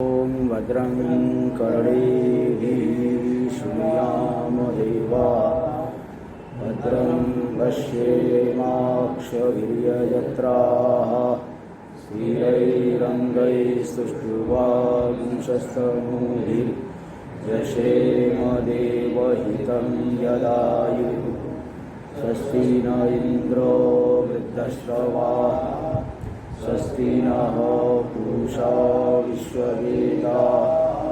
ॐ भद्रं कर्णेभिः शृणुयामदेवाः भद्रं पश्येमाक्षभिर्यजत्राः स्थिरैरङ्गैस्तुष्टुवांशस्तनूभिर्यशेमदेवहितं यदायुः स्वस्ति न इन्द्रो वृद्धश्रवाः स्वस्ति नः पूषा विश्ववेदाः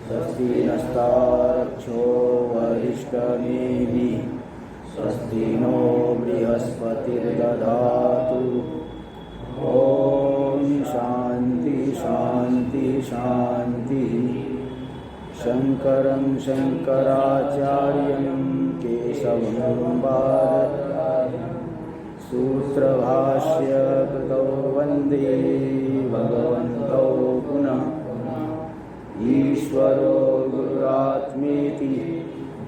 स्वस्ति नस्तारक्षो वरिष्ठनेमिः स्वस्ति नो बृहस्पतिर्दधातु। ॐ शान्ति शान्ति शान्तिः। शङ्करं शङ्कराचार्यं केशवं भारतार्यं सूत्रभाष्य कृतौ वन्दे भगवन्तौ पुनः ईश्वरो गुरुरात्मेति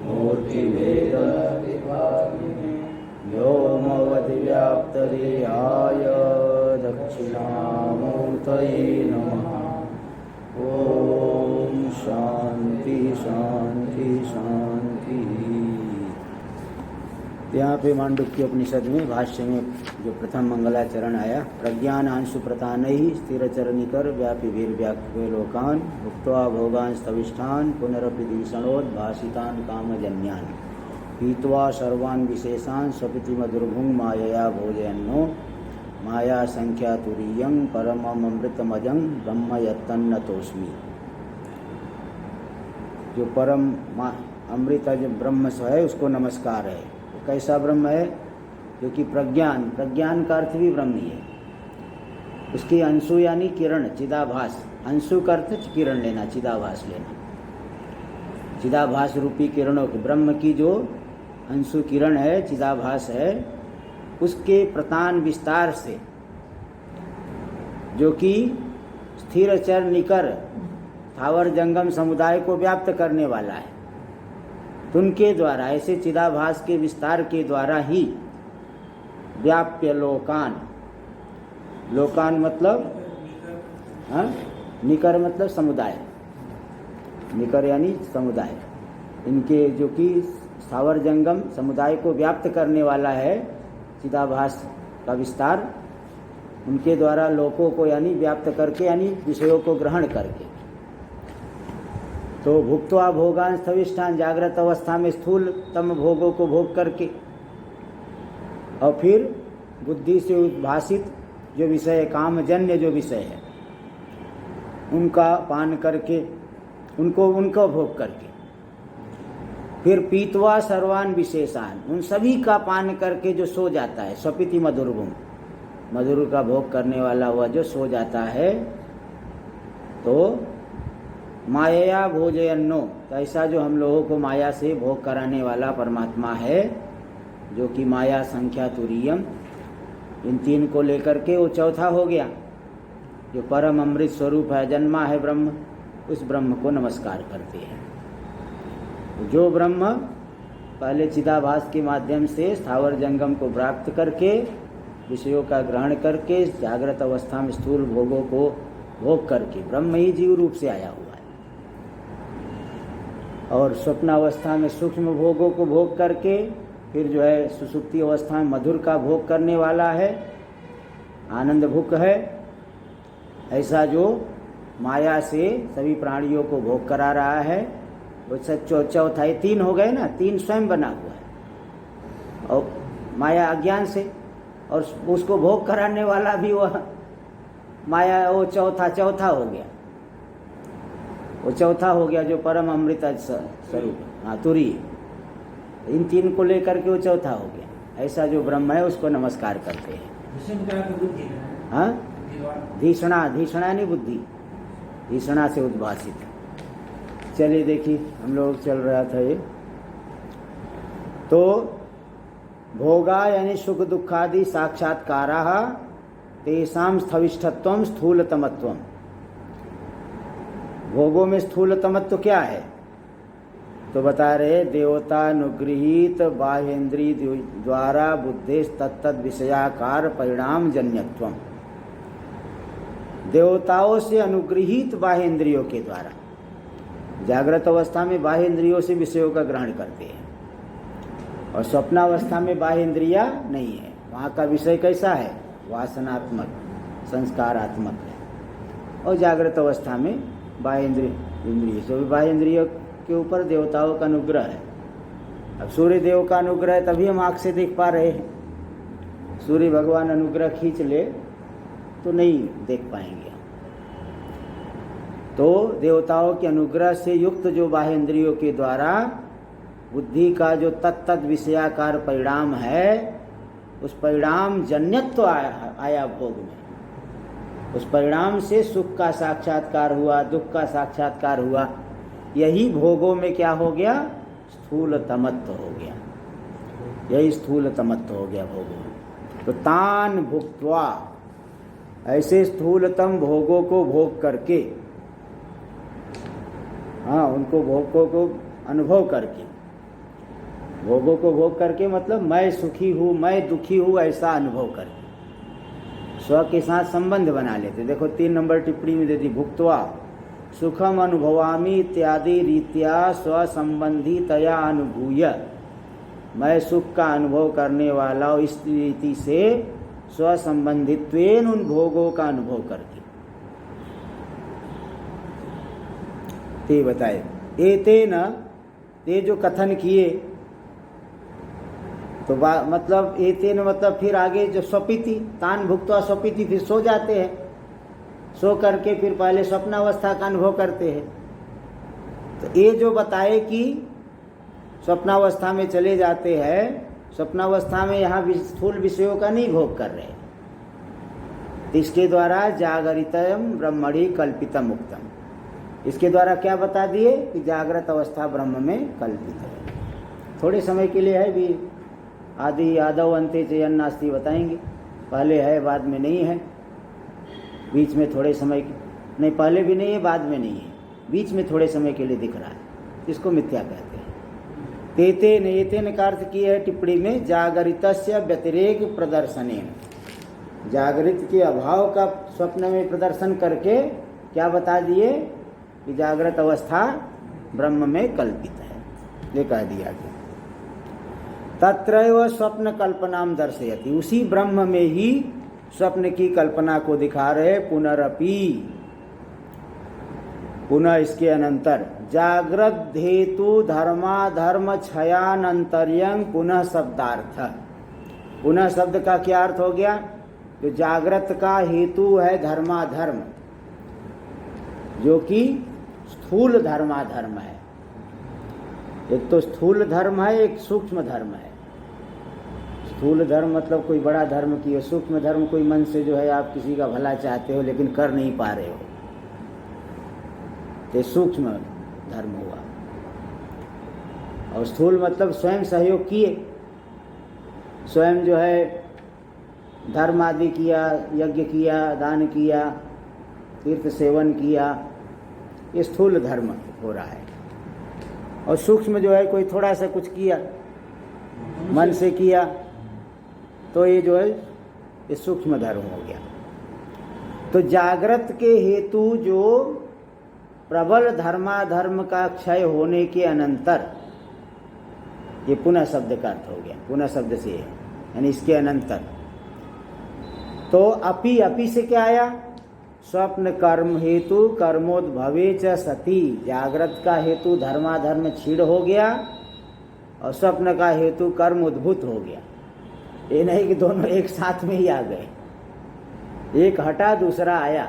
मूर्तिभेदविभागिने व्योमवद्व्याप्तदेहाय दक्षिणामूर्तये नमः। ॐ शान्ति शान्ति शान्ति। यहाँ पे मांडुक्य उपनिषद में भाष्य में जो प्रथम मंगलाचरण आया, प्रज्ञान अंशु प्रतानैः स्थिर चरणिकर व्यापी वीर व्याप्य लोकान भुक्त्वा भोगान स्तविष्ठान पुनरपि दीषणोद्भासितान कामजन्यान पीत्वा सर्वान् विशेषान स्वपिति मधुर्भुंग मायया भोजयन्नो माया संख्या तुरीयं परममृतमजं ब्रह्म यत्तन्नतोस्मि। जो परम अमृत जो ब्रह्म है उसको नमस्कार है। कैसा ब्रह्म है? जो कि प्रज्ञान, प्रज्ञान का अर्थ भी ब्रह्म ही है। उसकी अंशु यानी किरण, चिदाभास। अंशु का अर्थ किरण लेना, चिदाभास लेना। चिदाभास रूपी किरणों की, ब्रह्म की जो अंशु किरण है, चिदाभास है, उसके प्रतान विस्तार से जो कि स्थिर चर निकर थावर जंगम समुदाय को व्याप्त करने वाला है, उनके द्वारा, ऐसे चिदाभास के विस्तार के द्वारा ही व्याप्य लोकान, लोकान मतलब निकर मतलब समुदाय, निकर यानी समुदाय, इनके जो कि स्थावर जंगम समुदाय को व्याप्त करने वाला है चिदाभास का विस्तार, उनके द्वारा लोकों को यानी व्याप्त करके, यानी विषयों को ग्रहण करके। तो भुक्त्वा भोगान स्थविष्ठान, जागृत अवस्था में स्थूलतम भोगों को भोग करके, और फिर बुद्धि से उद्भासित जो विषय, कामजन्य जो विषय है, उनका पान करके, उनको भोग करके, फिर पीत्वा सर्वान विशेषान, उन सभी का पान करके जो सो जाता है, स्वपिति मधुर्भुंग, मधुर का भोग करने वाला हुआ जो सो जाता है, तो माया भोजयन्नो, तो ऐसा जो हम लोगों को माया से भोग कराने वाला परमात्मा है, जो कि माया संख्या तुरीयम, इन तीन को लेकर के वो चौथा हो गया, जो परम अमृत स्वरूप है, जन्मा है ब्रह्म, उस ब्रह्म को नमस्कार करते हैं। जो ब्रह्म पहले चिदाभास के माध्यम से स्थावर जंगम को प्राप्त करके, विषयों का ग्रहण करके, जागृत अवस्था में स्थूल भोगों को भोग करके, ब्रह्म ही जीव रूप से आया हुआ है, और स्वप्नावस्था में सूक्ष्म भोगों को भोग करके, फिर जो है सुसुप्ति अवस्था में मधुर का भोग करने वाला है, आनंद भुक है। ऐसा जो माया से सभी प्राणियों को भोग करा रहा है, वो चौथा, ये तीन हो गए ना, तीन स्वयं बना हुआ है, और माया अज्ञान से, और उसको भोग कराने वाला भी वह माया, वो चौथा हो गया, वो चौथा हो गया जो परम अमृत स्वरूप, तुरी, इन तीन को लेकर के वो चौथा हो गया। ऐसा जो ब्रह्म है उसको नमस्कार करते हैं। हाँ, धीषणा, धीषणा नहीं बुद्धि, धीषणा से उद्भासित। चलिए देखिए, हम लोग चल रहा था ये, तो भोगा यानी सुख दुखादि साक्षात्काराः तेषां स्थविष्ठत्वं स्थूलतमत्वं। भोगों में स्थूलतमत्व क्या है? तो बता रहे, देवतानुगृहीत बाह्येन्द्रिय द्वारा बुद्धि तत्तद विषयाकार परिणाम जन्यत्वम। देवताओं से अनुग्रहित बाह्य इंद्रियों के द्वारा। जागृत अवस्था में बाह्य इंद्रियों से विषयों का ग्रहण करते हैं और स्वप्नावस्था में बाह्य इंद्रिया नहीं है। वहाँ का विषय कैसा है? वासनात्मक, संस्कारात्मक है। और जागृत अवस्था में बाह्य इंद्रिय से बाह्य इंद्रियों के ऊपर देवताओं का अनुग्रह है। अब सूर्य देव का अनुग्रह है तभी हम आँख से देख पा रहे हैं। सूर्य भगवान अनुग्रह खींच ले तो नहीं देख पाएंगे। तो देवताओं के अनुग्रह से युक्त जो बाह्य इंद्रियों के द्वारा बुद्धि का जो तत्त विषयाकार परिणाम है, उस परिणाम जन्यत्व आया भोग में। उस परिणाम से सुख का साक्षात्कार हुआ, दुख का साक्षात्कार हुआ। यही भोगों में क्या हो गया? स्थूल तमत्व हो गया। यही स्थूल तमत्व हो गया भोगों में। तो तान भुक्त्वा, ऐसे स्थूलतम भोगों को भोग करके, हाँ, उनको भोगों को अनुभव करके, भोगों को भोग करके मतलब मैं सुखी हूँ, मैं दुखी हूँ, ऐसा अनुभव करके स्व के साथ संबंध बना लेते। देखो 3 नंबर टिप्पणी में दे दी, भुक्त्वा सुखम अनुभवामि इत्यादि रीत्या स्व संबंधी तया अनुभूय। मैं सुख का अनुभव करने वाला हूँ इस रीति से स्व संबंधित्वेन उन भोगों का अनुभव करके। ते बताए एतेन, ये जो कथन किए तो मतलब एतेन मतलब फिर आगे जो स्वपिति, तान भुक्त्वा स्वपिति, फिर सो जाते हैं। सो करके फिर पहले स्वप्नावस्था का अनुभव करते हैं। तो ये जो बताए कि स्वप्नावस्था में चले जाते हैं, स्वप्नावस्था में यहाँ स्थूल विषयों का नहीं भोग कर रहे, इसके द्वारा जागरितम ब्रह्मणि कल्पितम उक्तम। इसके द्वारा क्या बता दिए कि जागृत अवस्था ब्रह्म में कल्पित है। थोड़े समय के लिए है भी, आदि आदव अंते चयन नास्ति बताएंगे। पहले है बाद में नहीं है, बीच में थोड़े समय नहीं, पहले भी नहीं है बाद में नहीं है, बीच में थोड़े समय के लिए दिख रहा है। इसको मिथ्या कहते हैं। तेतेन, एतेन का अर्थ किया है टिप्पणी में जागरितस्य व्यतिरेक प्रदर्शनेन, जागृत के अभाव का स्वप्न में प्रदर्शन करके क्या बता दिए कि जागृत अवस्था ब्रह्म में कल्पित है, ये कह दिया गया। तत्रैव स्वप्न कल्पनाम दर्शयति, उसी ब्रह्म में ही स्वप्न की कल्पना को दिखा रहे। पुनरपि, पुनः इसके अनंतर, जागृत हेतु धर्माधर्म क्षयानंतर्यं पुनः शब्दार्थ। पुनः शब्द का क्या अर्थ हो गया? जो जागृत का हेतु है धर्माधर्म, जो कि स्थूल धर्माधर्म है। एक तो स्थूल धर्म है, एक सूक्ष्म धर्म है। स्थूल धर्म मतलब कोई बड़ा धर्म की है, सूक्ष्म धर्म कोई मन से जो है आप किसी का भला चाहते हो लेकिन कर नहीं पा रहे हो, तो सूक्ष्म धर्म हुआ। और स्थूल मतलब स्वयं सहयोग किए, स्वयं जो है धर्म आदि किया, यज्ञ किया, दान किया, तीर्थ सेवन किया, ये स्थूल धर्म हो रहा है। और सूक्ष्म जो है कोई थोड़ा सा कुछ किया, मन से किया, तो ये जो है ये सूक्ष्म धर्म हो गया। तो जागृत के हेतु जो प्रबल धर्माधर्म का क्षय होने के अनंतर, ये पुनः शब्द का अर्थ हो गया, पुनः शब्द से यानी इसके अनंतर। तो अपि से क्या आया? स्वप्न कर्म हेतु कर्मोद्भवे च सती, जागृत का हेतु धर्माधर्म क्षीण हो गया और स्वप्न का हेतु कर्म उद्भूत हो गया। ये नहीं कि दोनों एक साथ में ही आ गए, एक हटा दूसरा आया,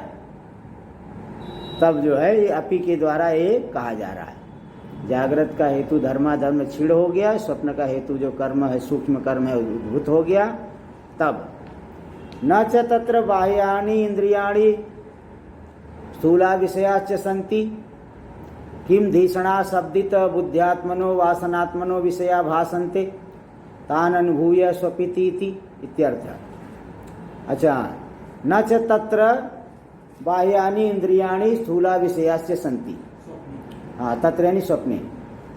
तब जो है ये अपि के द्वारा ये कहा जा रहा है। जागृत का हेतु धर्माधर्म क्षीण हो गया, स्वप्न का हेतु जो कर्म है, सूक्ष्म कर्म है, उद्भूत हो गया। तब न च तत्र बाह्यानि इंद्रियाणि स्थूला विषयाश्च सन्ति, किम धीषणा शब्दित बुद्ध्यात्मनो वासनात्मनो विषया भासन्ते, तान अनुभूय स्वपिति इत्यर्थ। अच्छा, न च तत्र बाह्यानि इंद्रियाणि स्थूला विषयाश्च सन्ति। हाँ, तत्र यानी स्वप्ने,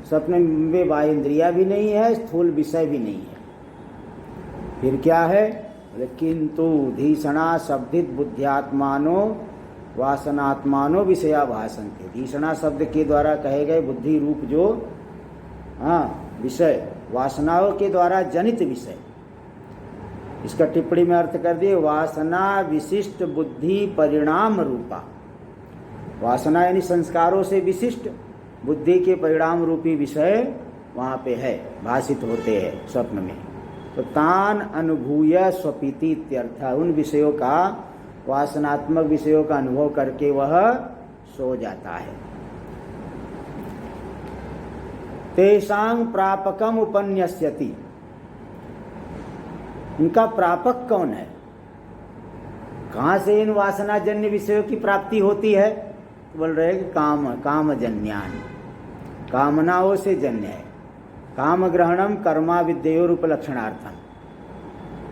स्वप्न में बाह्य इंद्रिया भी नहीं है, स्थूल विषय भी नहीं है। फिर क्या है? किंतु धीषणा शब्दित बुद्ध्यात्मानो वासनात्मानो विषया भासन्ते। धिषणा शब्द के द्वारा कहे गए बुद्धि रूप जो विषय, वासनाओं के द्वारा जनित विषय, इसका टिप्पणी में अर्थ कर दिए वासना विशिष्ट बुद्धि परिणाम रूपा। वासना यानी संस्कारों से विशिष्ट बुद्धि के परिणाम रूपी विषय वहाँ पे है, भाषित होते हैं स्वप्न में। तो तान अनुभूय स्वपीति इत्यर्थ, उन विषयों का, वासनात्मक विषयों का अनुभव करके वह सो जाता है। तेषां प्रापकम उपन्यस्यति, इनका प्रापक कौन है? कहाँ से इन वासनाजन्य विषयों की प्राप्ति होती है? बोल रहे कि कामजन्यान, कामनाओं से जन्य है। काम ग्रहणम कर्माविद्योर उपलक्षणार्थम,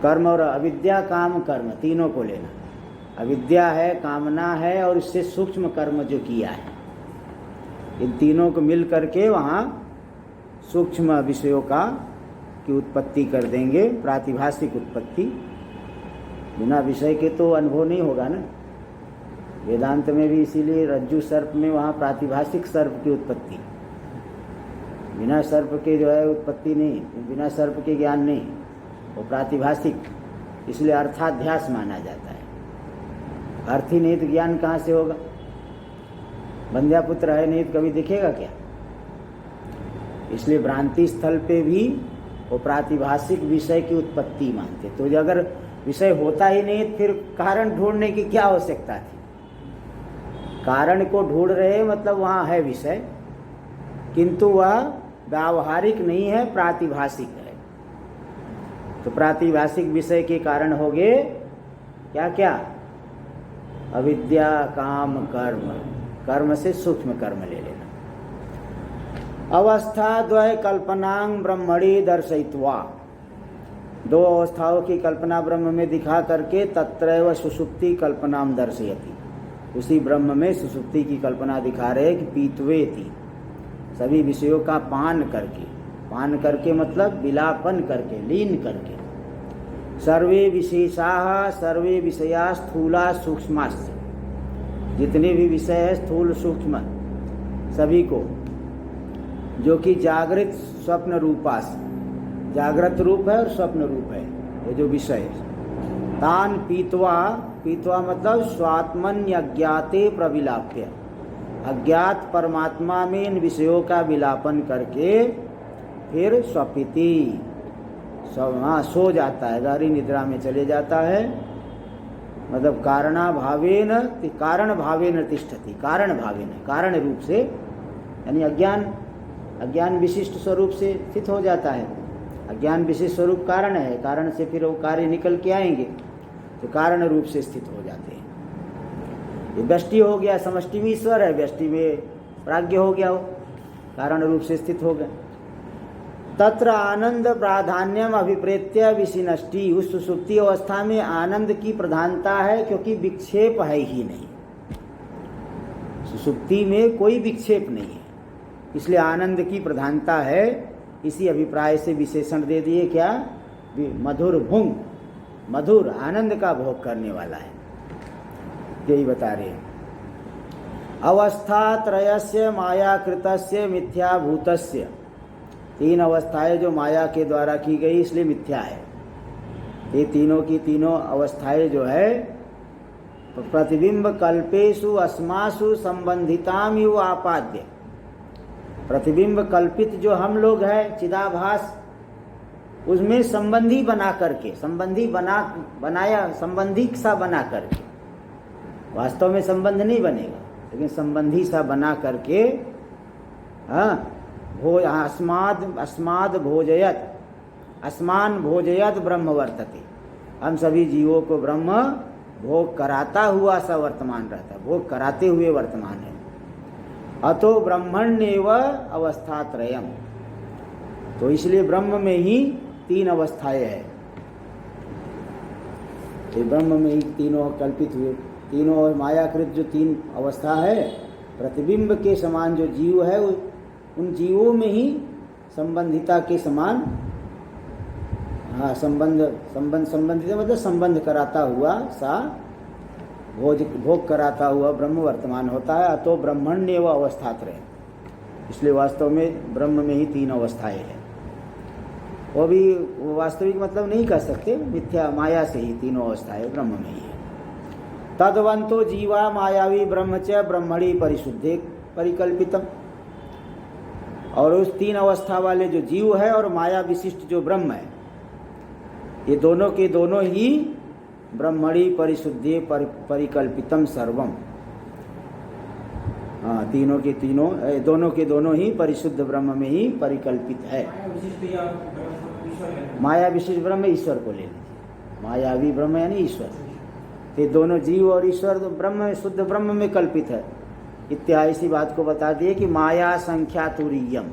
कर्म और अविद्या, काम कर्म तीनों को लेना। अविद्या है, कामना है और इससे सूक्ष्म कर्म जो किया है, इन तीनों को मिल करके वहाँ सूक्ष्म विषयों का की उत्पत्ति कर देंगे, प्रातिभाषिक उत्पत्ति। बिना विषय के तो अनुभव नहीं होगा ना। वेदांत में भी इसीलिए रज्जु सर्प में वहाँ प्रातिभाषिक सर्प की उत्पत्ति, बिना सर्प के जो है उत्पत्ति नहीं, बिना सर्प के ज्ञान नहीं, वो प्रातिभाषिक, इसलिए अर्थाध्यास माना जाता है। अर्थ ही नहीं तो ज्ञान कहाँ से होगा? बंध्या पुत्र है नहीं तो कभी दिखेगा क्या? इसलिए भ्रांति स्थल पे भी वो प्रातिभाषिक विषय की उत्पत्ति मानते। तो अगर विषय होता ही नहीं फिर कारण ढूंढने की क्या आवश्यकता थी? कारण को ढूंढ रहे मतलब वहाँ है विषय, किंतु वह व्यावहारिक नहीं है, प्रातिभाषिक है। तो प्रातिभाषिक विषय के कारण हो गए क्या क्या? अविद्या, काम, कर्म। कर्म से सूक्ष्म कर्म ले लेना। अवस्था द्वय कल्पनांग ब्रह्मणि दर्शयित्वा, दो अवस्थाओं की कल्पना ब्रह्म में दिखा करके तत्रैव सुषुप्ति कल्पनाम दर्शयति, उसी ब्रह्म में सुषुप्ति की कल्पना दिखा रहे कि पीत्वेति, सभी विषयों का पान करके मतलब विलापन करके, लीन करके। सर्वे विशेषाः सर्वे विषया स्थूला सूक्ष्माश्च, जितने भी विषय है स्थूल सूक्ष्म सभी को, जो कि जागृत स्वप्न रूपास, जागृत रूप है और स्वप्न रूप है ये जो विषय है। तान पीत्वा, पीत्वा मतलब स्वात्मन्य अज्ञाते प्रविलाप्य, अज्ञात परमात्मा में इन विषयों का विलापन करके फिर स्वपिति, सो जाता है, गहरी निद्रा में चले जाता है। मतलब कारण भावेन तिष्ठति, कारण भावेन, कारण रूप से, यानी अज्ञान विशिष्ट स्वरूप से स्थित हो जाता है। अज्ञान विशिष्ट स्वरूप कारण है, कारण से फिर वो कार्य निकल के आएंगे, तो कारण रूप से स्थित हो जाते हैं। ये व्यष्टि हो गया, समष्टि में ईश्वर है, व्यष्टि में प्राज्ञ हो गया, वो कारण रूप से स्थित हो गए। तत्र आनंद प्राधान्यम अभिप्रेत्य विशिनष्टि, उस सुसुप्ति अवस्था में आनंद की प्रधानता है क्योंकि विक्षेप है ही नहीं, सुसुप्ति में कोई विक्षेप नहीं है, इसलिए आनंद की प्रधानता है। इसी अभिप्राय से विशेषण दे दिए क्या? मधुर भुंग, मधुर आनंद का भोग करने वाला है, यही बता रहे हैं। अवस्था त्रयस्य मायाकृतस्य मिथ्याभूतस्य, तीन अवस्थाएं जो माया के द्वारा की गई इसलिए मिथ्या है। ये तीनों की तीनों अवस्थाएं जो है प्रतिबिंब कल्पेषु अस्मासु संबंधिताम युव आपाद्य, प्रतिबिंब कल्पित जो हम लोग हैं चिदाभास, उसमें संबंधी बना करके, संबंधी सा बना करके, वास्तव में संबंध नहीं बनेगा लेकिन संबंधी सा बना करके, अस्माद भोजयत, अस्मान भोजयत ब्रह्म वर्तते, हम सभी जीवों को ब्रह्म भोग कराता हुआ सा वर्तमान रहता है, भोग कराते हुए वर्तमान है। अतो ब्रह्मण्येव अवस्थात्रयम्, तो इसलिए ब्रह्म में ही तीन अवस्थाएं हैं। तो ब्रह्म में ही तीनों कल्पित हुए, तीनों और मायाकृत जो तीन अवस्था है, प्रतिबिंब के समान जो जीव है उन जीवों में ही संबंधिता के समान, संबंधित मतलब संबंध कराता हुआ सा भोग कराता हुआ ब्रह्म वर्तमान होता है, अतो ब्रह्मण्य व अवस्थात्रय। इसलिए वास्तव में ब्रह्म में ही 3 अवस्थाएं हैं। वो भी वास्तविक मतलब नहीं कह सकते, मिथ्या माया से ही 3 अवस्थाएं ब्रह्म में ही है। तद्वंतो जीवा मायावी ब्रह्म च ब्रह्मणि परिशुद्धे परिकल्पितम। और उस 3 अवस्था वाले जो जीव है और माया विशिष्ट जो ब्रह्म है, ये दोनों के दोनों ही ब्रह्मणि परिशुद्धे परिकल्पितम सर्वम। हाँ, तीनों के तीनों, दोनों के दोनों ही परिशुद्ध ब्रह्म में ही परिकल्पित है। माया विशिष्ट ब्रह्म ईश्वर को ले लीजिए, मायावी ब्रह्म यानी ईश्वर। ये दोनों जीव और ईश्वर ब्रह्म, शुद्ध ब्रह्म में कल्पित है। इत्यादि इसी बात को बता दिए कि माया संख्या तुरीयम,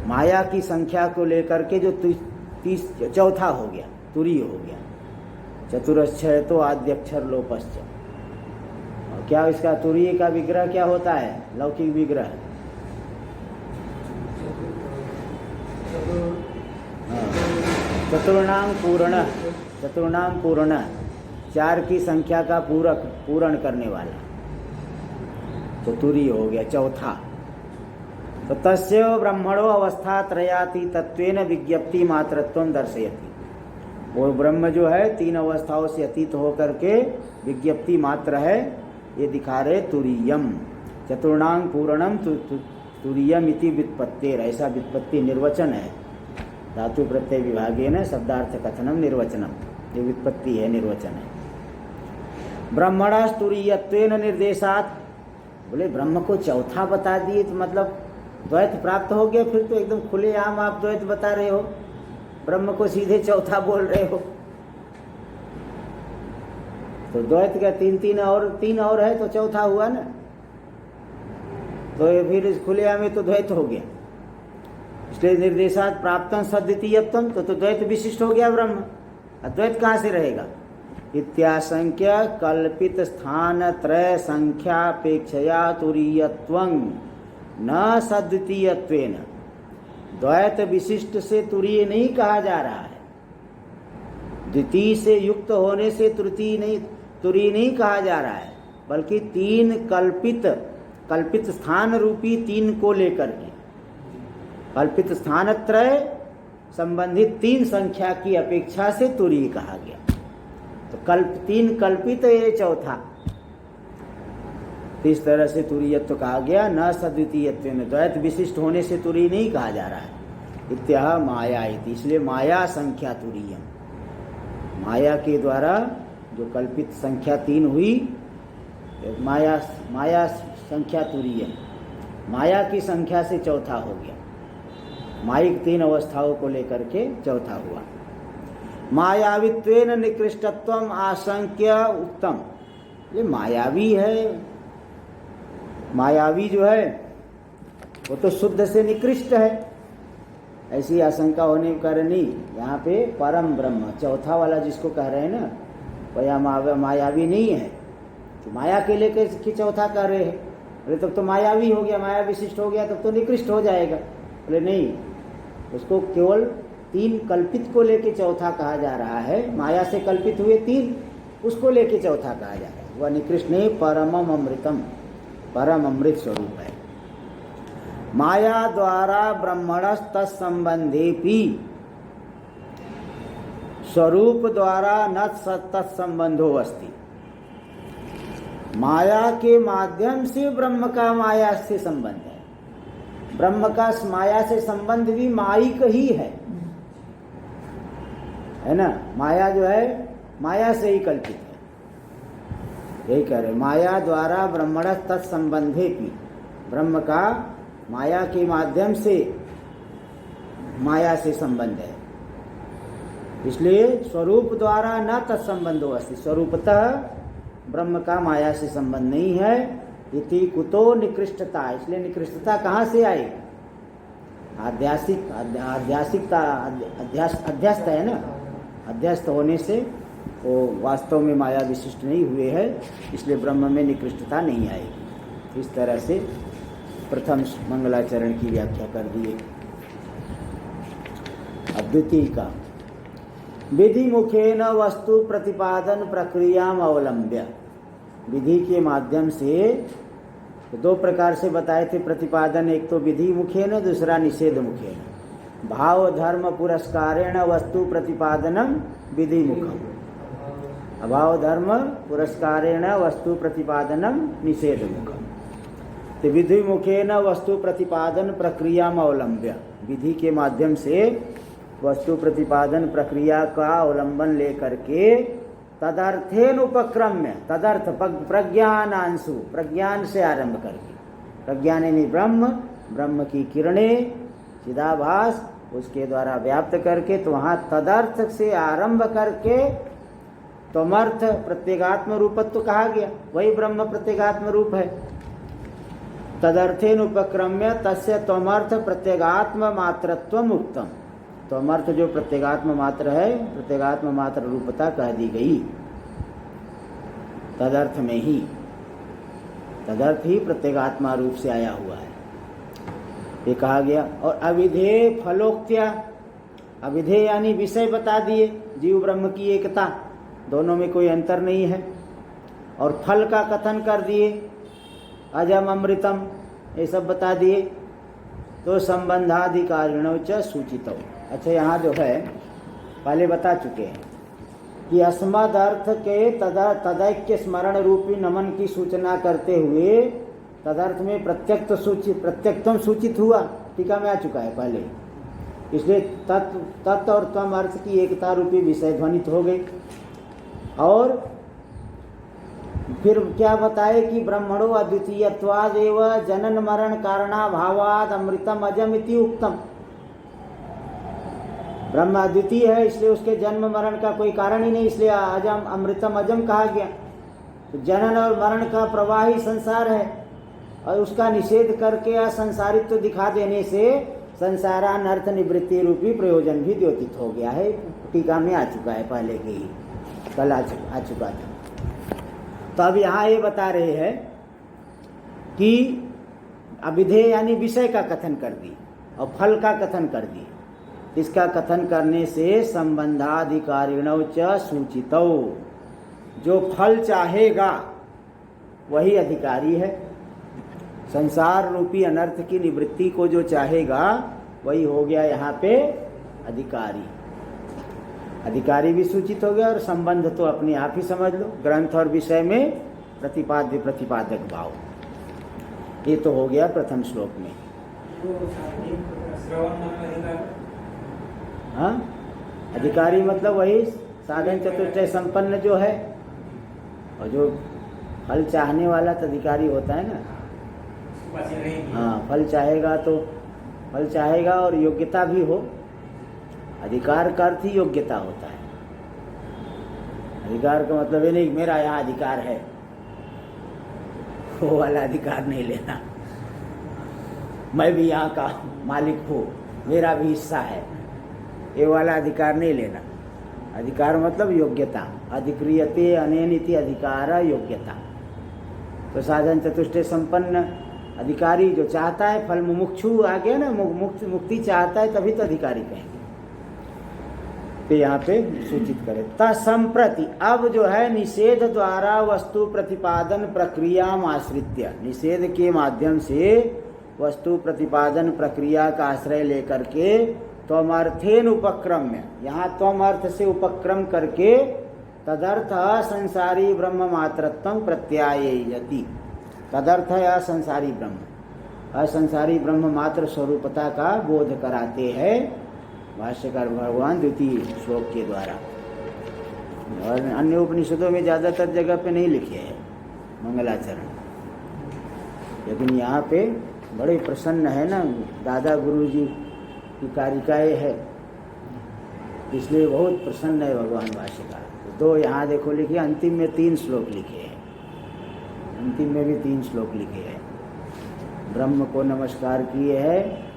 माया की संख्या को लेकर के जो 30 चौथा हो गया, तुरीय हो गया। चतुरक्षर तो आद्यक्षर लोपश्च। और क्या इसका तुरीय का विग्रह क्या होता है? लौकिक विग्रह। चतुर्णाम पूर्ण, चतुर्णाम पूर्ण, 4 की संख्या का पूर्ण करने वाला, चतुरी हो गया चौथा। तो तस्य ब्रह्मणो अवस्था त्रयाति तत्वेन विज्ञप्ति मात्रत्वं दर्शयति। वो ब्रह्म जो है 3 अवस्थाओं से अतीत होकर के विज्ञप्ति मात्र है, ये दिखा रहे तुरीयम। चतुर्णाम पूर्णम तुरीयम इति व्युत्पत्तेर, ऐसा व्युत्पत्ति निर्वचन है। धातु प्रत्यय विभागेन शब्दार्थ कथनम निर्वचनम, ये व्युत्पत्ति है, निर्वचन है। ब्रह्मणास्तुरीयत्वेन निर्देशात, बोले ब्रह्म को चौथा बता दिए तो मतलब द्वैत प्राप्त हो गया। फिर तो एकदम खुलेआम आप द्वैत बता रहे हो, ब्रह्म को सीधे चौथा बोल रहे हो। तो द्वैत का 3 और है तो चौथा हुआ ना, तो फिर इस खुलेआम में तो द्वैत हो गया। इसलिए निर्देशात प्राप्तम सद्वितीयत्वम, तो द्वैत विशिष्ट हो गया ब्रह्म। अद्वैत कहाँ से रहेगा? इत्याशंक्य कल्पित स्थान त्रय संख्यापेक्षया तुरीयत्वं न सद्वितीयत्वेन। द्वैत विशिष्ट से तुरीय नहीं कहा जा रहा है, द्वितीय से युक्त होने से तुरीय नहीं कहा जा रहा है, बल्कि 3 कल्पित स्थान रूपी 3 को लेकर के, कल्पित स्थान त्रय संबंधित 3 संख्या की अपेक्षा से तुरीय कहा गया। तो 3 कल्पित, ये चौथा, तो इस तरह से तुरीयत्व कहा गया। न सद्वितीयत्व में, द्वैत विशिष्ट होने से तुरीय नहीं कहा जा रहा है। इत्याह माया इति, इसलिए माया संख्या तुरीयम, माया के द्वारा जो कल्पित संख्या 3 हुई, माया संख्या तुरीयम, माया की संख्या से चौथा हो गया। माइक 3 अवस्थाओं को लेकर के चौथा हुआ। मायावित्वेन निकृष्टत्वम आशंक्य उत्तम, ये मायावी है। मायावी जो है वो तो शुद्ध से निकृष्ट है, ऐसी आशंका होने के कारण ही यहाँ पे परम ब्रह्म चौथा वाला जिसको कह रहे हैं ना, वह मायावी नहीं है। तो माया के लेकर कि चौथा कह रहे हैं, अरे तब तो मायावी हो गया, माया विशिष्ट हो गया, तब तो निकृष्ट हो जाएगा। बोले नहीं, उसको केवल 3 कल्पित को लेके चौथा कहा जा रहा है। माया से कल्पित हुए 3, उसको लेके चौथा कहा जा रहा है। वह निकृष्ट नहीं, परमम अमृतम, परम अमृत स्वरूप है। माया द्वारा ब्रह्मणस् तत्संबंधेपि स्वरूप द्वारा न तत्संबंधो अस्ति। माया के माध्यम से ब्रह्म का माया से संबंध है, ब्रह्म का माया से संबंध भी मायिक ही है ना। माया जो है माया से ही कल्पित है, यही कह रहे। माया द्वारा ब्रह्मण तत्संबंधे भी, ब्रह्म का माया के माध्यम से माया से संबंध है। इसलिए स्वरूप द्वारा न तत्संबंधो अस्ति, स्वरूपतः ब्रह्म का माया से संबंध नहीं है। इति कुतो निकृष्टता, इसलिए निकृष्टता कहाँ से आई? आध्यासिकता, अध्यास्त है ना, अध्यस्त होने से वो वास्तव में माया विशिष्ट नहीं हुए हैं, इसलिए ब्रह्म में निकृष्टता नहीं आएगी। इस तरह से प्रथम मंगलाचरण की व्याख्या कर दिए। अब द्वितीय का विधि मुखेन वस्तु प्रतिपादन प्रक्रिया अवलंब्य, विधि के माध्यम से दो प्रकार से बताए थे प्रतिपादन, एक तो विधि मुखेन, दूसरा निषेध मुखेन। भाव धर्म पुरस्कारेण वस्तु प्रतिपादनम विधि मुखम, अभाव धर्म पुरस्कारेण वस्तु प्रतिपादनम निषेध मुखम। तो विधि मुखेन वस्तु प्रतिपादन प्रक्रिया अवलंब्य, विधि के माध्यम से वस्तु प्रतिपादन प्रक्रिया का अवलंबन लेकर के तदर्थेन उपक्रम्य, तदर्थ प्रज्ञानांशु, प्रज्ञान से आरंभ करके, प्रज्ञान यानी ब्रह्म, ब्रह्म की किरणें चिदाभास उसके द्वारा व्याप्त करके, तो वहाँ तदर्थ से आरंभ करके त्वमर्थ प्रत्येगात्म रूपत्व कहा गया, वही ब्रह्म प्रत्येगात्म रूप है। तदर्थेन उपक्रम्य तस्य त्वमर्थ प्रत्येगात्म मात्रत्वम उक्तम, त्वमर्थ जो प्रत्येगात्म मात्र है, प्रत्येगात्म मात्र रूपता कह दी गई तदर्थ में ही, तदर्थ ही प्रत्येगात्मा रूप से आया हुआ है, ये कहा गया। और अविधेय फलोक्त्या, अविधेय यानी विषय बता दिए, जीव ब्रह्म की एकता, दोनों में कोई अंतर नहीं है। और फल का कथन कर दिए, अजम अमृतम, ये सब बता दिए। तो संबंधाधिकारिणों च सूचितो, अच्छा यहाँ जो है पहले बता चुके हैं कि अस्मद अर्थ के तदैक्य स्मरण रूपी नमन की सूचना करते हुए तदर्थ में प्रत्यक्तम सूचित हुआ, टीका में आ चुका है पहले, इसलिए तत् और तम अर्थ की एकता रूपी विषय ध्वनित हो गई। और फिर क्या बताए कि ब्रह्मणो अद्वितीयत्वाद एव जनन मरण कारणाभावाद अमृतम अजम इति उक्तम, ब्रह्म अद्वितीय है इसलिए उसके जन्म मरण का कोई कारण ही नहीं, इसलिए अजम अमृतम अजम कहा गया। तो जनन और मरण का प्रवाह ही संसार है, और उसका निषेध करके असंसारित्व दिखा देने से संसारानर्थ निवृत्ति रूपी प्रयोजन भी द्योतित हो गया है, टीका में आ चुका है, पहले के ही कल आ चुका था। तो अब यहाँ ये बता रहे हैं कि अविधेय यानी विषय का कथन कर दी और फल का कथन कर दी। इसका कथन करने से संबंधाधिकारिणौ च सूचितौ, जो फल चाहेगा वही अधिकारी है, संसार रूपी अनर्थ की निवृत्ति को जो चाहेगा वही हो गया यहाँ पे अधिकारी। अधिकारी भी सूचित हो गया, और संबंध तो अपने आप ही समझ लो, ग्रंथ और विषय में प्रतिपाद्य प्रतिपादक भाव, ये तो हो गया प्रथम श्लोक में। हाँ, अधिकारी मतलब वही साधन चतुष्टय संपन्न जो है, और जो फल चाहने वाला तो अधिकारी होता है ना। हाँ, फल चाहेगा तो फल चाहेगा और योग्यता भी हो, अधिकार का अर्थ ही योग्यता होता है। अधिकार का मतलब ये नहीं मेरा यहाँ अधिकार है, वो वाला अधिकार नहीं लेना, मैं भी यहाँ का मालिक हूँ, मेरा भी हिस्सा है, ये वाला अधिकार नहीं लेना। अधिकार मतलब योग्यता, अधिक्रियते अनेनिति अधिकार योग्यता। तो साधन चतुष्टय संपन्न अधिकारी जो चाहता है, फल मुमुक्षु आ गया ना, मुक्ति चाहता है, तभी तो अधिकारी कहेंगे। तो यहाँ पे सूचित करें तत्संप्रति, अब जो है निषेध द्वारा वस्तु प्रतिपादन प्रक्रिया आश्रित्य, निषेध के माध्यम से वस्तु प्रतिपादन प्रक्रिया का आश्रय लेकर के त्वमर्थेन उपक्रम्य, यहाँ त्वमर्थ से उपक्रम करके तदर्थ असंसारी ब्रह्म मात्रत्वं प्रत्यायति, तदर्थ है असंसारी ब्रह्म, असंसारी ब्रह्म मात्र स्वरूपता का बोध कराते हैं भाष्यकार भगवान द्वितीय श्लोक के द्वारा। और अन्य उपनिषदों में ज़्यादातर जगह पे नहीं लिखे हैं मंगलाचरण, लेकिन यहाँ पे बड़े प्रसन्न है ना, दादा गुरु जी की कारिकाएँ है, इसलिए बहुत प्रसन्न है भगवान भाष्यकार। तो यहाँ देखो लिखे, अंतिम में 3 श्लोक लिखे हैं, अंतिम में भी 3 श्लोक लिखे हैं। ब्रह्म को नमस्कार किए हैं,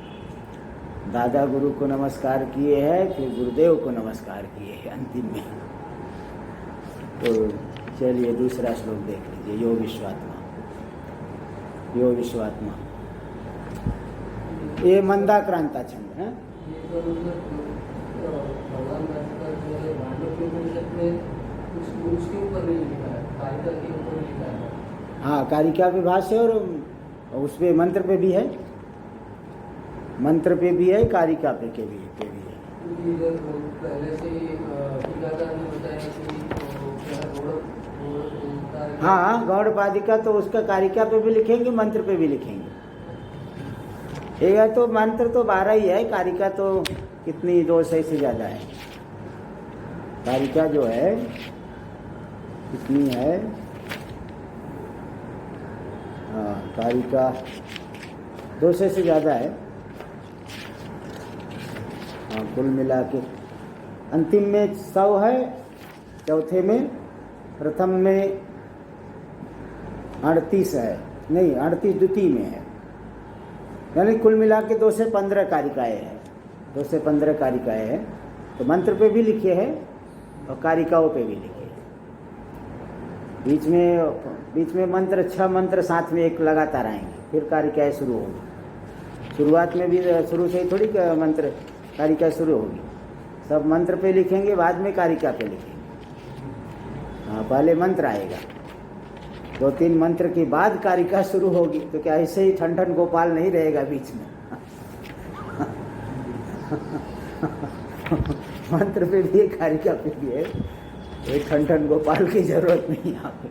दादा गुरु को नमस्कार किए हैं, फिर गुरुदेव को नमस्कार किए हैं अंतिम में। तो चलिए दूसरा श्लोक देख लीजिए, यो विश्वात्मा, यो विश्वात्मा, ये मंदाक्रांता छंद है। उसके ऊपर नहीं लिखा है, कारिका के ऊपर लिखा है। हाँ, कारिका पे भाष्य और उस पे मंत्र पे भी है, मंत्र पे भी है, कारिका पे के भी है। क्योंकि इधर पहले से ही टीकाकार ने बताया कि हाँ, गौड़पादिका तो उसका कारिका पे भी लिखेंगे, मंत्र पे भी लिखेंगे। एक है तो मंत्र तो 12 ही है, कारिका तो कितनी 200 से ज़्यादा है। कारिका जो है कितनी है, हाँ कारिका 200 से ज़्यादा है। हाँ, कुल मिला के अंतिम में 100 है, चौथे में, प्रथम में 38 है, नहीं 38 द्वितीय में है, यानी कुल मिला के 2 से 15 कारिकाएँ हैं, 2 से 15 कारिकाएँ हैं। तो मंत्र पे भी लिखे हैं और कारिकाओं पे भी लिखे हैं। बीच में मंत्र 6 मंत्र साथ में एक लगातार आएंगे, फिर कारिकाएँ शुरू होंगी। शुरुआत में भी शुरू से ही थोड़ी मंत्र कारिका शुरू होगी, सब मंत्र पे लिखेंगे, बाद में कारिका पे लिखेंगे। हाँ, पहले मंत्र आएगा, 2-3 मंत्र के बाद कारिका शुरू होगी। तो क्या ऐसे ही ठन गोपाल नहीं रहेगा बीच में? मंत्र पे भी है, कारिका पे भी है, एक ठन गोपाल की जरूरत नहीं यहाँ पे।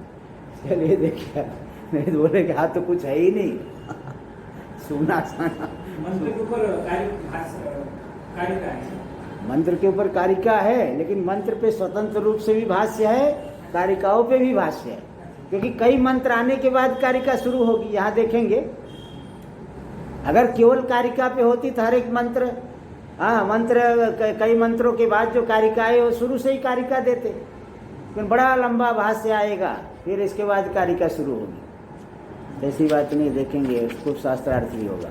चलिए देखिए, नहीं बोले कि हाँ तो कुछ है ही नहीं, सुना साना। मंत्र के ऊपर कारिका है, मंत्र के ऊपर कारिका है, लेकिन मंत्र पे स्वतंत्र रूप से भी भाष्य है, कारिकाओं पे भी भाष्य है, क्योंकि कई मंत्र आने के बाद कारिका शुरू होगी। यहाँ देखेंगे, अगर केवल कारिका पे होती तो हर एक मंत्र, कई मंत्रों के बाद जो कारिका है वो शुरू से ही कारिका देते, लेकिन बड़ा लंबा भाष्य आएगा, फिर इसके बाद कारिका शुरू होगी। ऐसी बात नहीं, देखेंगे, खूब शास्त्रार्थ भी होगा।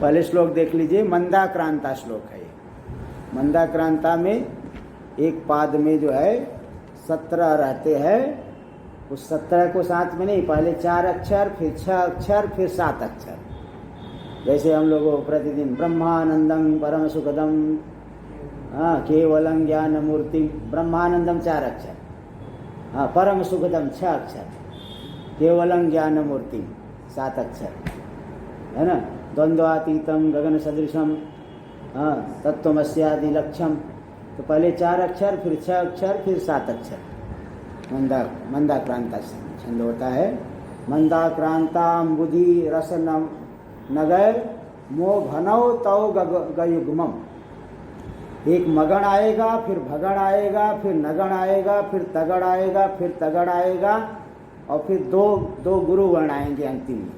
पहले श्लोक देख लीजिए, मंदाक्रांता श्लोक है। मंदाक्रांता में एक पाद में जो है 17 रहते हैं, उस 17 को साथ में नहीं, पहले 4 अक्षर, फिर 6 अक्षर, फिर 7 अक्षर। जैसे हम लोग प्रतिदिन ब्रह्मानंदम परम सुखदम, केवलम ज्ञान मूर्ति, ब्रह्मानंदम 4 अक्षर, परम सुखदम 6 अक्षर, केवलम ज्ञान मूर्ति 7 अक्षर, है ना। द्वंद्वातीतम गगन सदृशम, तत्वमस्यादि लक्ष्यम। तो पहले 4 अक्षर, फिर 6 अक्षर, फिर 7 अक्षर। मंदाक्रांता छंद होता है। मंदाक्रांताम बुद्धि रस नगर मो भनौ तौ गयुग्मम। एक मगण आएगा, फिर भगण आएगा, फिर नगण आएगा, फिर तगड़ आएगा, फिर तगड़ आएगा, और फिर दो गुरु वर्ण आएंगे अंतिम में।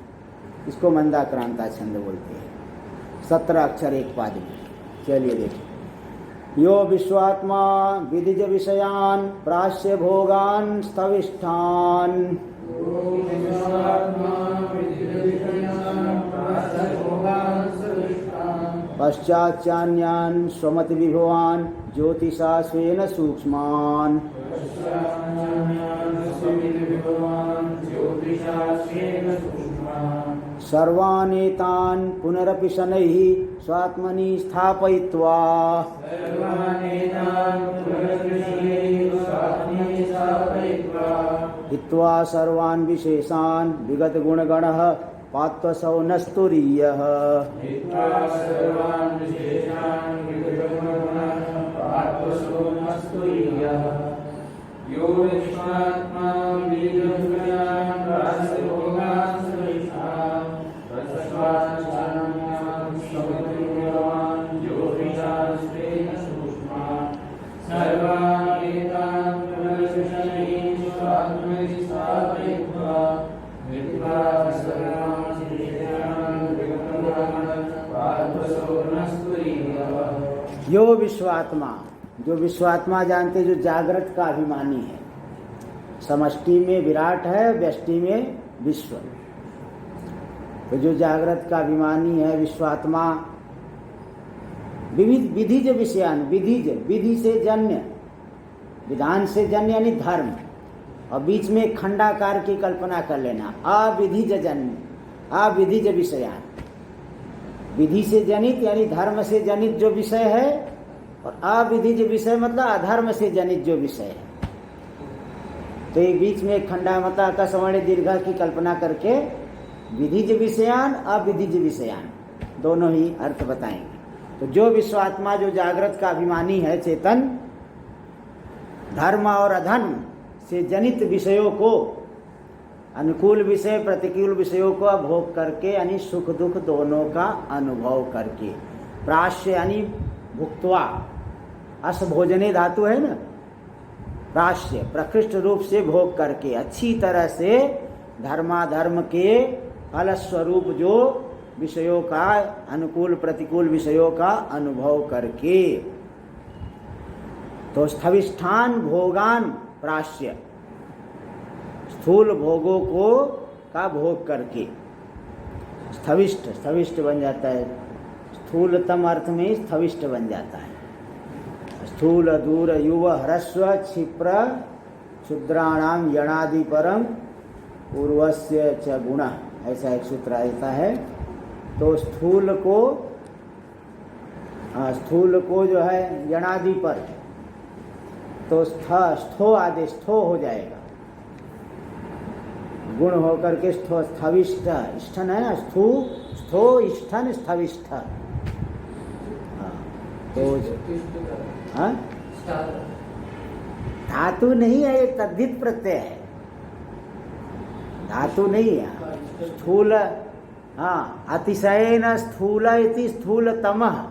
इसको मंदाक्रांता छंद बोलते हैं। 17 अक्षर एक पाद में। चलिए देखिए, यो विश्वात्मा विदिज विषयान प्राश्य भोगान स्तविष्ठान, पश्चाच्चान्यान स्वमति विभवान ज्योतिषा स्वेन सूक्ष्मान, सर्वानेतान् पुनरपि शनैः स्वात्मनि स्थापयित्वा, हित्वा सर्वान् विशेषान् विगत गुणगणः पात्वसौ नस्तुरीयः। यो विश्वात्मा, जो विश्वात्मा जानते, जो जागृत का अभिमानी है। समष्टि में विराट है, व्यष्टि में विश्व। तो जो जागृत का अभिमानी है विश्वात्मा, विधिज विषयान, विधि से जन्य, विधान से जन्य यानी धर्म, और बीच में खंडाकार की कल्पना कर लेना, अविधिज जन्य, अविधिज विषयान। विधि से जनित यानी धर्म से जनित जो विषय है और अविधिज विषय मतलब अधर्म से जनित जो विषय है। तो एक बीच में एक खंडा मता आकाशवाणी दीर्घा की कल्पना करके विधिज विषयान अविधिज विषयान दोनों ही अर्थ बताएंगे। तो जो विश्वात्मा जो जागृत का अभिमानी है चेतन, धर्म और अधर्म से जनित विषयों को, अनुकूल विषय प्रतिकूल विषयों को भोग करके यानी सुख दुख दोनों का अनुभव करके, प्राश्य यानी भुक्त्वा, अस भोजने धातु है ना, प्राश्य प्रकृष्ट रूप से भोग करके अच्छी तरह से धर्माधर्म के फलस्वरूप जो विषयों का, अनुकूल प्रतिकूल विषयों का अनुभव करके। तो स्थविष्ठान भोगान प्राश्य, स्थूल भोगों को का भोग करके, स्थविष्ट स्थविष्ट बन जाता है, स्थूलतम अर्थ में स्थविष्ट बन जाता है। स्थूल दूर युव ह्रस्व क्षिप्र क्षुद्राणाम यणादि परम पूर्वस्य च गुण, ऐसा एक सूत्र आता है। तो स्थूल को जो है यणादि पर, तो स्थो आदेश स्थो हो जाएगा, गुण होकर के स्थो स्थविष्ट, इष्ठन है ना, स्थो इष्ठन स्थविष्ठ। तो हाँ धातु नहीं है, ये तद्धित प्रत्यय है, धातु नहीं है। स्थूल, हाँ, अतिशयन स्थूल इति स्थूलतमः,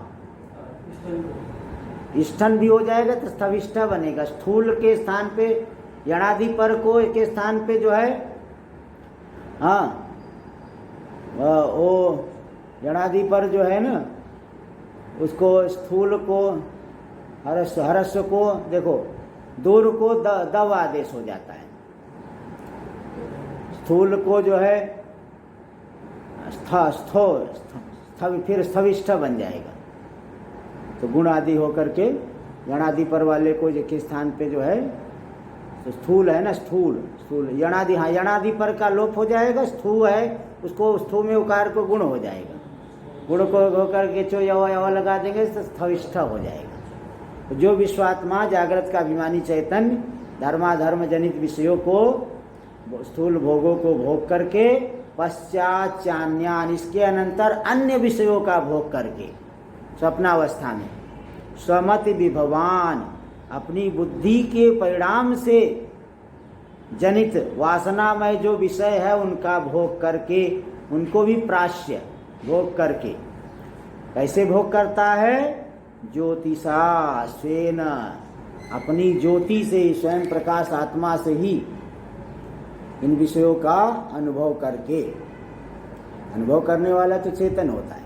इष्ठन भी हो जाएगा तो स्थविष्ठ बनेगा। स्थूल के स्थान पे यणादि पर को के स्थान पे जो है, हाँ, वो यणादि पर जो है ना, उसको स्थूल को हरस्व को देखो, दूर को दव आदेश हो जाता है। स्थूल को जो है फिर स्थविष्ठ बन जाएगा। तो गुण आदि होकर के यणादि पर वाले को के स्थान पे जो है, तो स्थूल है ना, स्थूल यणादि, हाँ, यणादि पर का लोप हो जाएगा, स्थू है, उसको स्थू में उकार को गुण हो जाएगा, गुण को होकर के चो यव लगा देंगे तो स्थविष्ठ हो जाएगा। तो जो विश्वात्मा जागृत का अभिमानी चैतन्य धर्माधर्म जनित विषयों को, स्थूल भोगों को भोग करके पश्चात चान्यान, इसके अनंतर अन्य विषयों का भोग करके स्वप्नावस्था में स्वमति विभवान, अपनी बुद्धि के परिणाम से जनित वासनामय जो विषय है उनका भोग करके, उनको भी प्राश्य भोग करके, कैसे भोग करता है? ज्योतिषा स्वेन, अपनी ज्योति से, स्वयं प्रकाश आत्मा से ही इन विषयों का अनुभव करके। अनुभव करने वाला तो चेतन होता है।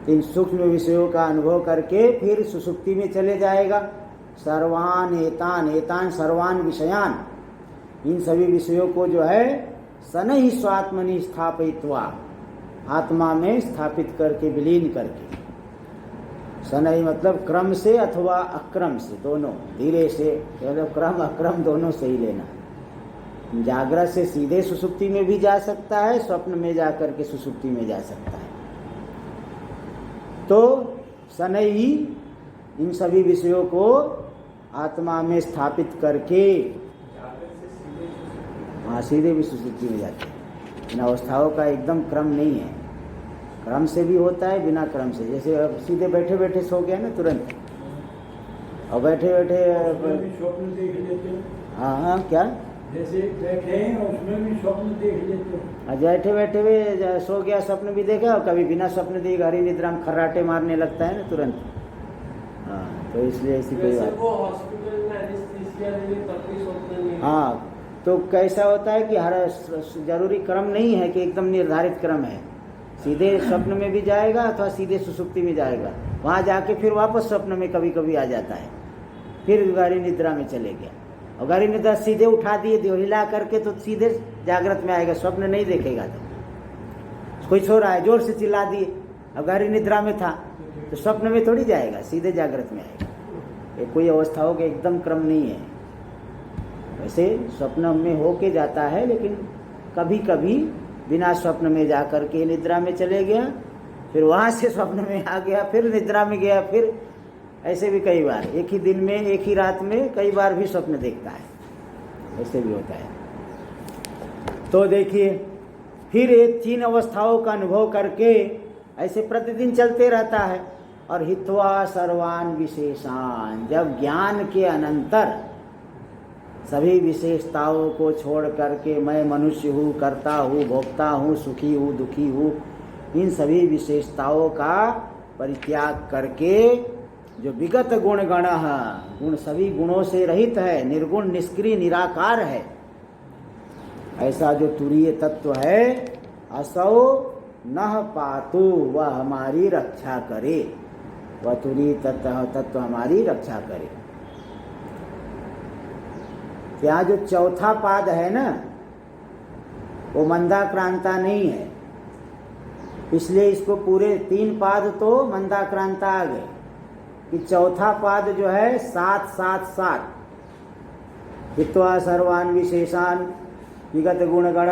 इन सूक्ष्म विषयों का अनुभव करके फिर सुषुप्ति में चले जाएगा। सर्वान एतान सर्वान विषयान, इन सभी विषयों को जो है सनहि स्वात्मनि स्थापित्वा, आत्मा में स्थापित करके, विलीन करके। सनहि मतलब क्रम से अथवा अक्रम से, दोनों, धीरे से, मतलब क्रम अक्रम दोनों से ही लेना। जागृत से सीधे सुषुप्ति में भी जा सकता है, स्वप्न में जाकर के सुषुप्ति में जा सकता है। तो सनहि इन सभी विषयों को आत्मा में स्थापित करके, हाँ, सीधे भी सुषुप्ति में जाते हैं। इन अवस्थाओं का एकदम क्रम नहीं है, क्रम से भी होता है, बिना क्रम से। जैसे अब सीधे बैठे बैठे सो गया ना तुरंत, और बैठे बैठे स्वप्न देख लेते हैं। हाँ, क्या जैसे बैठे हैं उसमें भी स्वप्न देख लेते हैं। बैठे बैठे भी सो गया, स्वप्न भी देखा, और कभी बिना स्वप्न देख हरी निद्रा में खर्राटे मारने लगता है ना तुरंत। हाँ, तो इसलिए ऐसी कोई बात। वो हॉस्पिटल में एनेस्थीसिया देंगे तब भी स्वप्न नहीं। हाँ, तो कैसा होता है कि हर जरूरी क्रम नहीं है कि एकदम निर्धारित क्रम है। सीधे स्वप्न में भी जाएगा अथवा सीधे सुषुप्ति में जाएगा, वहाँ जाके फिर वापस स्वप्न में कभी कभी आ जाता है, फिर गाढ़ी निद्रा में चले गया। और गाढ़ी निद्रा सीधे उठा दिए हिला करके तो सीधे जागृत में आएगा, स्वप्न नहीं देखेगा। तो कोई सो रहा है, जोर से चिल्ला दिए, अब गाढ़ी निद्रा में था तो स्वप्न में थोड़ी जाएगा, सीधे जागृत में आएगा। ये कोई अवस्थाओं के एकदम क्रम नहीं है। वैसे स्वप्न में होके जाता है, लेकिन कभी कभी बिना स्वप्न में जा करके निद्रा में चले गया, फिर वहाँ से स्वप्न में आ गया, फिर निद्रा में गया, फिर ऐसे भी कई बार एक ही दिन में एक ही रात में कई बार भी स्वप्न देखता है, ऐसे भी होता है। तो देखिए फिर ये 3 अवस्थाओं का अनुभव करके ऐसे प्रतिदिन चलते रहता है। और हित्वा सर्वान विशेषान, जब ज्ञान के अनंतर सभी विशेषताओं को छोड़ करके मैं मनुष्य हूँ, करता हूँ, भोगता हूँ, सुखी हूँ, दुखी हूँ, इन सभी विशेषताओं का परित्याग करके जो विगत गुण गण है, गुण सभी गुणों से रहित है, निर्गुण निष्क्रिय निराकार है, ऐसा जो तुरीय तत्व है, असौ नह पातु, वह हमारी रक्षा करे, वह तुरीय तत्व हमारी रक्षा करे। यहाँ जो चौथा पाद है ना, वो मंदाक्रांता नहीं है, इसलिए इसको पूरे 3 पाद तो मंदाक्रांता आ गए, कि चौथा पाद जो है 7 7 7, हित्वा सर्वान विशेषान विगत गुण गण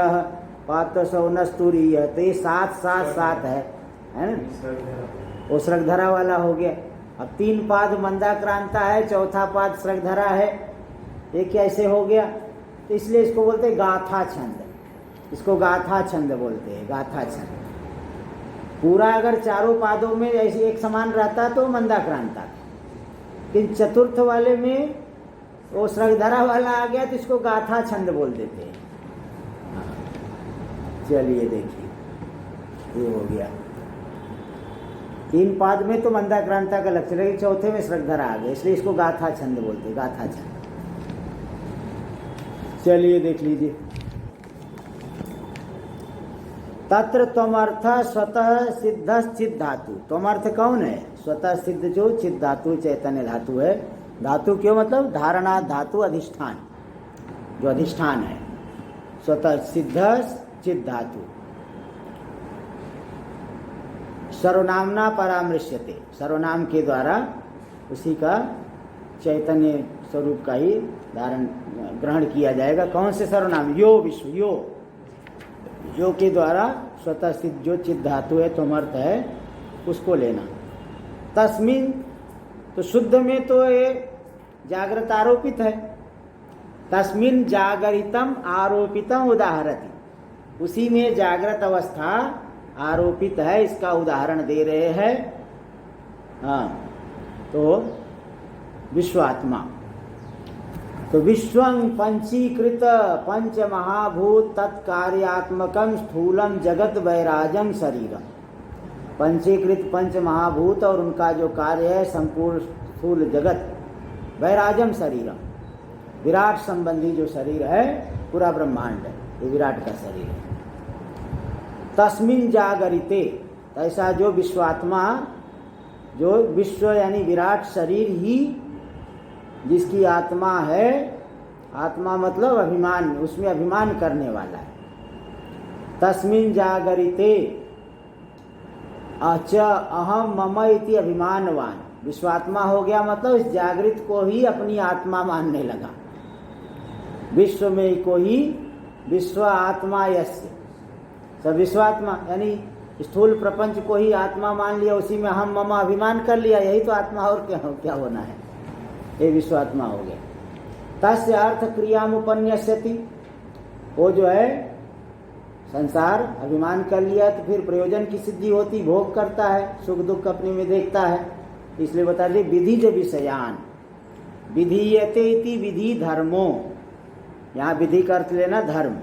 पात सौनस्तुरीय, तो ये 7 7 7 है ना, वो श्रगधरा वाला हो गया। अब 3 पाद मंदाक्रांता है, चौथा पाद श्रगधरा है, ये कैसे हो गया? तो इसलिए इसको बोलते हैं गाथा छंद, इसको गाथा छंद बोलते हैं, गाथा छंद। पूरा अगर चारों पादों में ऐसे एक समान रहता तो मंदाक्रांता, लेकिन चतुर्थ वाले में वो श्रगधरा वाला आ गया तो इसको गाथा छंद बोल देते हैं। चलिए देखिए, ये हो गया। 3 पाद में तो मंदाक्रांता का लक्षण है, चौथे में श्रगधरा आ गया, इसलिए इसको गाथा छंद बोलते हैं, गाथा छंद। चलिए देख लीजिए, तत्र त्वमर्थ स्वतः सिद्ध चिद धातु। त्वमर्थ कौन है? स्वतः सिद्ध जो चिद धातु चैतन्य धातु है। धातु क्यों? मतलब धारणा धातु, अधिष्ठान, जो अधिष्ठान है, स्वतः सिद्ध चिद धातु। सर्वनामना परामृश्यते, सर्वनाम के द्वारा उसी का चैतन्य स्वरूप का ही धारण ग्रहण किया जाएगा। कौन से सर्वनाम? यो विश्व, यो के द्वारा स्वतः सिद्ध जो चिद धातु है, त्वमर्थ है, उसको लेना। तस्मिन, तो शुद्ध में तो ये जागृत आरोपित है, तस्मिन जागरितम आरोपितम उदाहरति, उसी में जागृत अवस्था आरोपित है, इसका उदाहरण दे रहे हैं। हाँ, तो विश्वात्मा, तो विश्वं पंचीकृत पंच महाभूत तत्कार्यात्मकम स्थूलम जगत वैराजम शरीर। पंचीकृत पंच महाभूत और उनका जो कार्य है संपूर्ण स्थूल जगत, वैराजम शरीर, विराट संबंधी जो शरीर है, पूरा ब्रह्मांड है, ये विराट का शरीर है। तस्मिन जागरिते, ऐसा जो विश्वात्मा, जो विश्व यानी विराट शरीर ही जिसकी आत्मा है, आत्मा मतलब अभिमान, उसमें अभिमान करने वाला है। तस्मिन जागरिते अच अहम मम इति अभिमानवान, विश्वात्मा हो गया मतलब इस जागृत को ही अपनी आत्मा मानने लगा। विश्व में को ही विश्व आत्मा यस्य, सब विश्वात्मा यानी स्थूल प्रपंच को ही आत्मा मान लिया, उसी में हम मम अभिमान कर लिया, यही तो आत्मा, और क्या होना है, ये विश्वात्मा हो गया। तस्य अर्थ क्रियामुपन्यस्यति, वो जो है संसार अभिमान कर लिया तो फिर प्रयोजन की सिद्धि होती, भोग करता है, सुख दुख अपने में देखता है, इसलिए बता दे विधि जो विषयान विधीयते इति विधि धर्मो, यहाँ विधि का अर्थ लेना धर्म,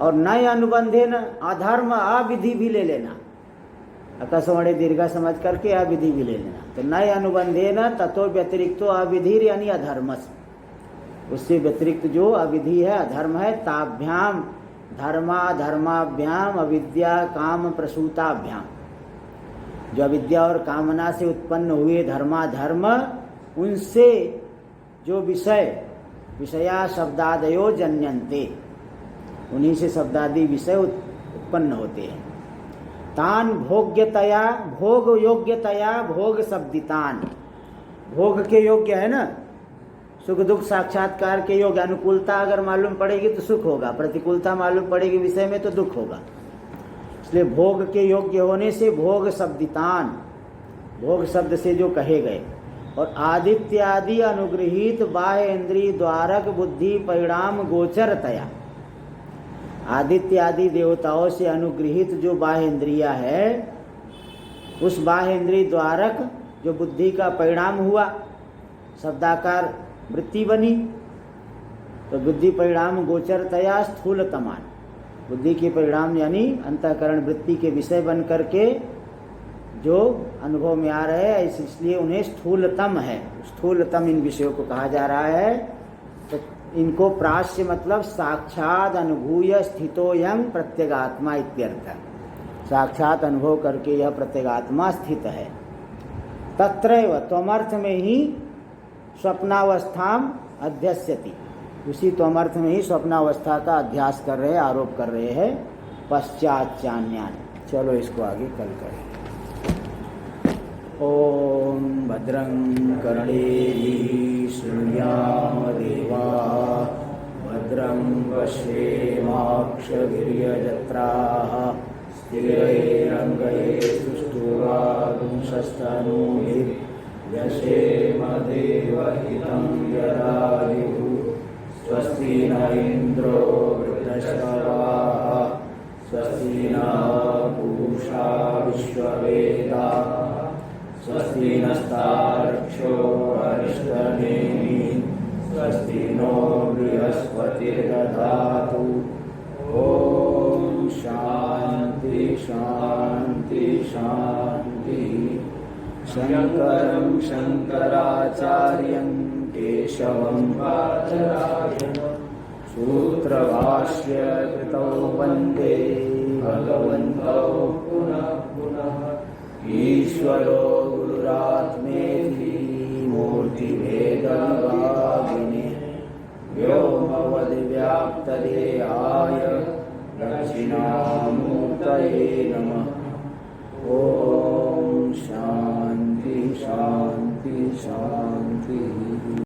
और नए अनुबंधे न अधर्म अविधि भी ले लेना, अकस्मणे दीर्घ समझ करके अविधि भी ले लेना। तो नए अनुबंधे न ततो व्यतिरिक्तो अविधि यानी अधर्मस, उससे व्यतिरिक्त जो अविधि है, अधर्म है, ताभ्याम धर्मा धर्माभ्याम अविद्या काम प्रसूताभ्याम, जो अविद्या और कामना से उत्पन्न हुए धर्मा धर्म, उनसे जो विषय विषया शब्दादयो जन्यन्ते, उन्हीं से शब्दादि विषय उत्पन्न होते हैं। तान भोग्यतया भोग योग्यतया भोग शब्दितान, भोग के योग्य है ना, सुख दुख साक्षात्कार के योग्य, अनुकूलता अगर मालूम पड़ेगी तो सुख होगा, प्रतिकूलता मालूम पड़ेगी विषय में तो दुख होगा, इसलिए भोग के योग्य होने से भोग शब्दितान, भोग शब्द से जो कहे गए, और आदित्यादि अनुगृहीत बाह्य इंद्रिय द्वारक बुद्धि परिणाम गोचरतया, आदित्य आदि देवताओं से अनुगृहित जो बाह्य इंद्रिया है, उस बाह्य इंद्रिय द्वारक जो बुद्धि का परिणाम हुआ, शब्दाकार वृत्ति बनी, तो बुद्धि परिणाम गोचरतया स्थूलतमान, बुद्धि के परिणाम यानी अंतःकरण वृत्ति के विषय बन करके जो अनुभव में आ रहे हैं, इसलिए उन्हें स्थूलतम है, स्थूलतम इन विषयों को कहा जा रहा है। तो इनको प्राश्य मतलब साक्षात अनुभूय स्थितोयं प्रत्यगात्मा इत्यर्थ, साक्षात अनुभव करके यह प्रत्यगात्मा स्थित है। तत्रैव त्वमर्थ में ही स्वप्नावस्थाम अध्यस्यति, उसी त्वमर्थ में ही स्वप्नावस्था का अध्यास कर रहे, आरोप कर रहे हैं। पश्चात चान्यान, चलो इसको आगे कल करें। ओम भद्रं कर्णेभिः शृणुयाम देवाः, भद्रं पश्येमाक्षभिर्यजत्राः, स्थिरैरङ्गैस्तुष्ट्वागुंसस्तनूभिर्यशेम देवहितं यदायुः। स्वस्ति न इन्द्रो वृद्धश्रवाः, स्वस्ति न पूषा विश्ववेदाः, स्वस्ति नस्तार्क्ष्यो अरिष्टनेमिः, स्वस्ति नो बृहस्पतिर्दधातु। ओम शांति शांति शांति। शंकरं शंकराचार्यं केशवं वादरायणं, सूत्रभाष्य कृतौ वन्दे भगवन्तौ पुनः पुनः। ईश्वरो गुरुरात्मेति मूर्तिभेदविभागिने, व्योमवद्व्याप्तदेहाय दक्षिणामूर्तये नमः। ओम शांति शांति शांति।